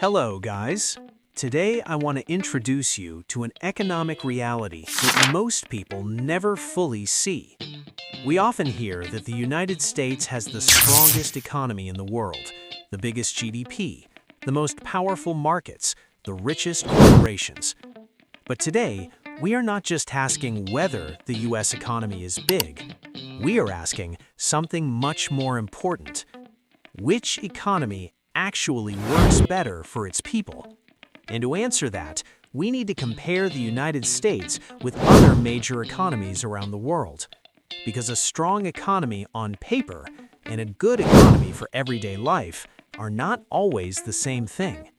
Hello, guys. Today I want to introduce you to an economic reality that most people never fully see. We often hear that the United States has the strongest economy in the world, the biggest GDP, the most powerful markets, the richest corporations. But today, we are not just asking whether the US economy is big. We are asking something much more important. Which economy actually works better for its people? And to answer that, we need to compare the United States with other major economies around the world. Because a strong economy on paper and a good economy for everyday life are not always the same thing.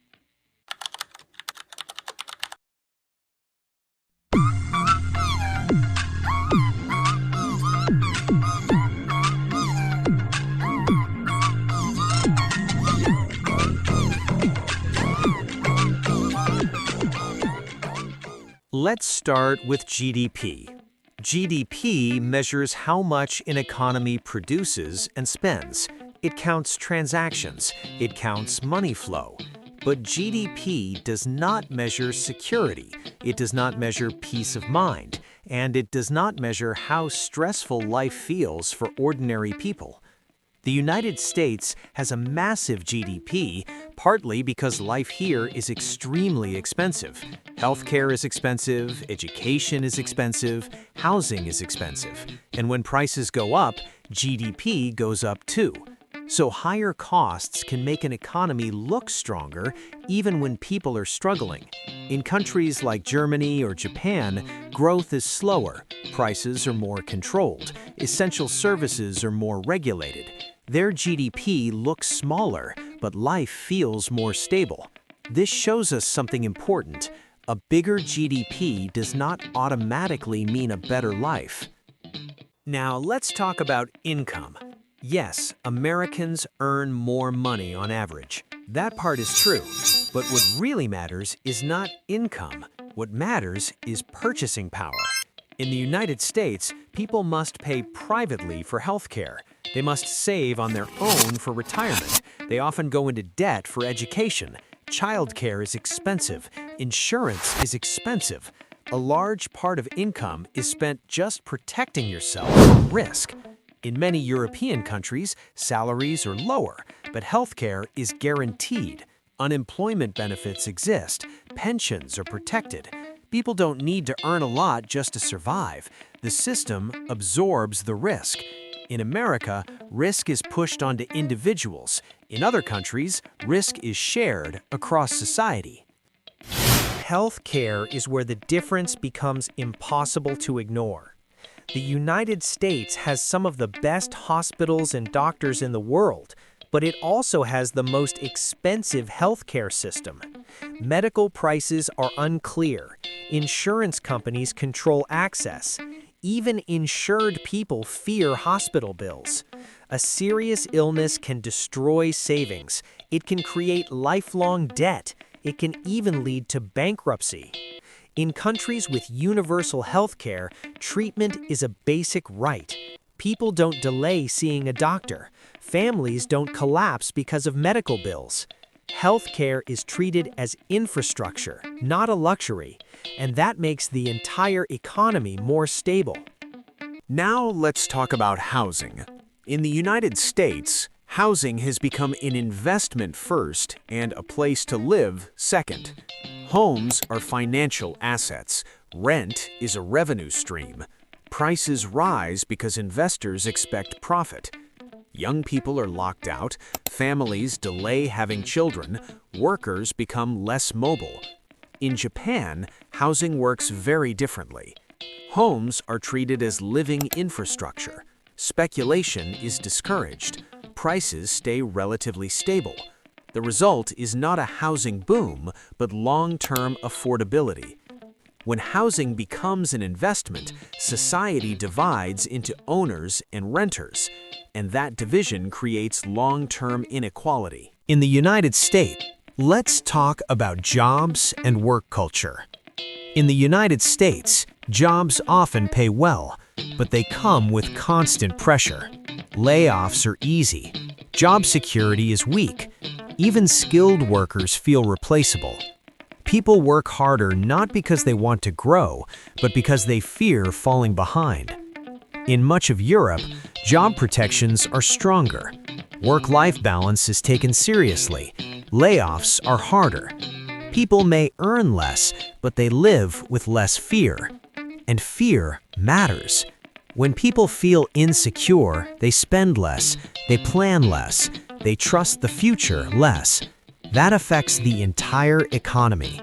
Let's start with GDP. GDP measures how much an economy produces and spends. It counts transactions. It counts money flow. But GDP does not measure security. It does not measure peace of mind. And it does not measure how stressful life feels for ordinary people. The United States has a massive GDP, partly because life here is extremely expensive. Healthcare is expensive, education is expensive, housing is expensive. And when prices go up, GDP goes up too. So higher costs can make an economy look stronger even when people are struggling. In countries like Germany or Japan, growth is slower, prices are more controlled, essential services are more regulated. Their GDP looks smaller, but life feels more stable. This shows us something important. A bigger GDP does not automatically mean a better life. Now let's talk about income. Yes, Americans earn more money on average. That part is true. But what really matters is not income. What matters is purchasing power. In the United States, people must pay privately for healthcare. They must save on their own for retirement. They often go into debt for education. Childcare is expensive. Insurance is expensive. A large part of income is spent just protecting yourself from risk. In many European countries, salaries are lower, but healthcare is guaranteed. Unemployment benefits exist. Pensions are protected. People don't need to earn a lot just to survive. The system absorbs the risk. In America, risk is pushed onto individuals. In other countries, risk is shared across society. Healthcare is where the difference becomes impossible to ignore. The United States has some of the best hospitals and doctors in the world, but it also has the most expensive healthcare system. Medical prices are unclear. Insurance companies control access. Even insured people fear hospital bills. A serious illness can destroy savings. It can create lifelong debt. It can even lead to bankruptcy. In countries with universal health care, treatment is a basic right. People don't delay seeing a doctor. Families don't collapse because of medical bills. Healthcare is treated as infrastructure, not a luxury, and that makes the entire economy more stable. Now let's talk about housing. In the United States, housing has become an investment first and a place to live second. Homes are financial assets. Rent is a revenue stream. Prices rise because investors expect profit. Young people are locked out, families delay having children, workers become less mobile. In Japan, housing works very differently. Homes are treated as living infrastructure. Speculation is discouraged. Prices stay relatively stable. The result is not a housing boom, but long-term affordability. When housing becomes an investment, society divides into owners and renters, and that division creates long-term inequality. In the United States, let's talk about jobs and work culture. In the United States, jobs often pay well, but they come with constant pressure. Layoffs are easy. Job security is weak. Even skilled workers feel replaceable. People work harder not because they want to grow, but because they fear falling behind. In much of Europe, job protections are stronger. Work-life balance is taken seriously. Layoffs are harder. People may earn less, but they live with less fear. And fear matters. When people feel insecure, they spend less, they plan less, they trust the future less. That affects the entire economy.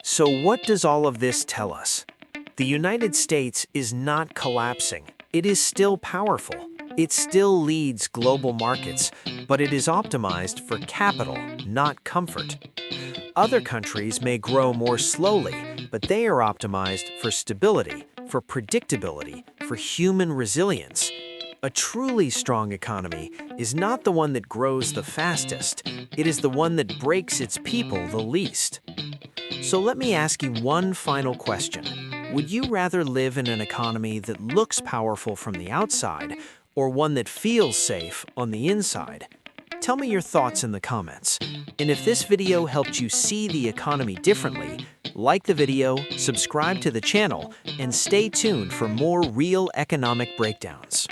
So what does all of this tell us? The United States is not collapsing. It is still powerful. It still leads global markets, but it is optimized for capital, not comfort. Other countries may grow more slowly, but they are optimized for stability, for predictability, for human resilience. A truly strong economy is not the one that grows the fastest. It is the one that breaks its people the least. So let me ask you one final question. Would you rather live in an economy that looks powerful from the outside, or one that feels safe on the inside? Tell me your thoughts in the comments. And if this video helped you see the economy differently, like the video, subscribe to the channel, and stay tuned for more real economic breakdowns.